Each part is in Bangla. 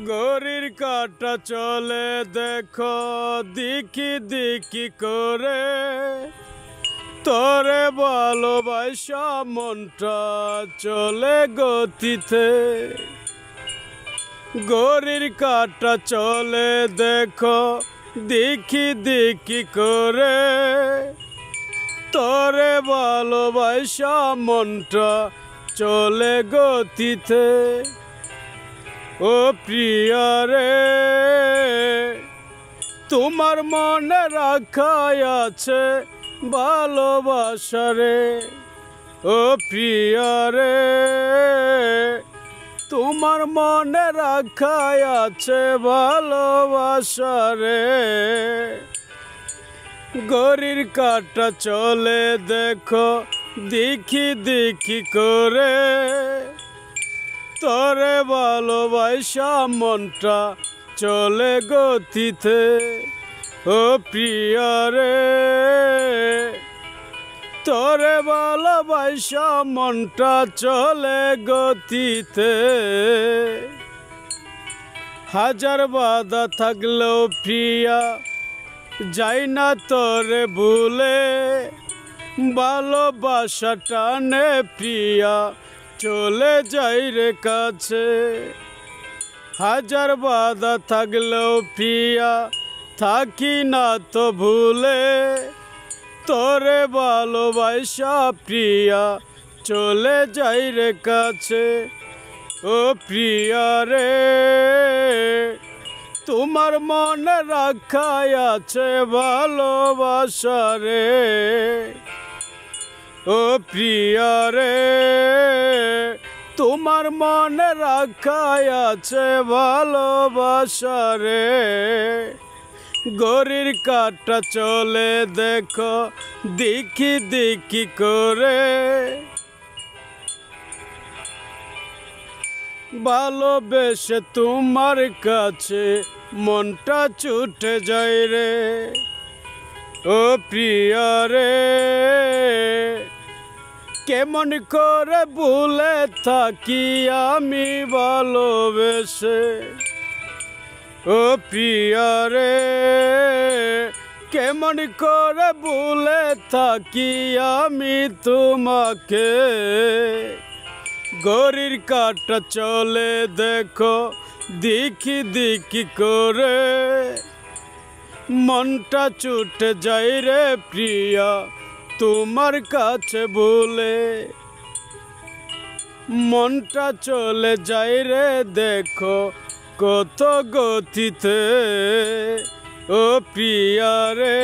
ঘড়ির কাঁটা চলে দেখো দিকি দিকি করে, তোরে ভালোবাসা মনটা চলে গতিতে। ঘড়ির কাঁটা চলে দেখো দিকি দিকি করে, তোরে ভালোবাসা মনটা চলে গতিতে। ও প্রিয়া রে, তোমার মনে রাখাই আছে ভালোবাসা রে। ও প্রিয়া রে, তোমার মনে রাখাই আছে ভালোবাসা রে। ঘড়ির কাঁটা চলে দেখো দিকি দিকি করে, তোরে ভালোবাসা মনটা চলে গতিতে। ও প্রিয়া রে, তোরে ভালোবাসা মনটা চলে গতিতে। হাজার বাধা থাকলেও প্রিয়া যাই না তোরে ভুলে, ভালোবাসা টানে প্রিয়া চলে যাই রে কাছে। হাজার বাধা থাকলেও প্রিয়া থাকি না তো ভুলে, তোরে ভালোবাসা প্রিয়া চলে যাই রে কাছে। ও প্রিয়া রে, তোমার মনে রাখাই আছে ভালোবাসা রে। ও প্রিয়া রে, তোমার মনে রাখাই আছে ভালোবাসা রে। ঘড়ির কাঁটা চলে দেখো দিকি দিকি করে, ভালোবেসে তোমার কাছে মনটা ছুটে যায় রে। ও প্রিয়া রে, কেমন করে ভুলে থাকি আমি ভালোবেসে। ও প্রিয়া রে, কেমন করে ভুলে থাকি আমি তোমাকে। ঘড়ির কাঁটা চলে দেখো দিকি দিকি করে, মনটা ছুটে যাই রে প্রিয়া তোমার কাছে ভুলে। মনটা চলে যাই রে দেখো কত গতিতে। ও প্রিয়া রে,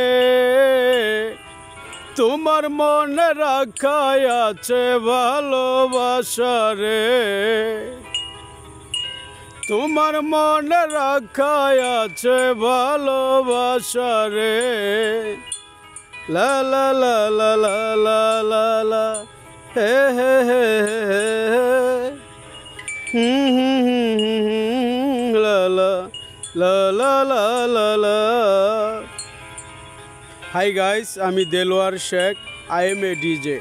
তোমার মনে রাখাই আছে ভালোবাসা রে। তোমার মনে রাখাই আছে ভালোবাসা রে। লা লা লা লা লা লা লা লা, হে হে হে হে, লা লা লা লা লা লা লা। হাই গাইস, আমি Delwar Sheikh, I M A DJ.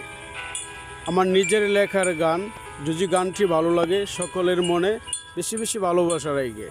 আমার নিজের লেখার গান, যদি গানটি ভালো লাগে সকলের মনে বেশি বেশি ভালোবাসা রাখে।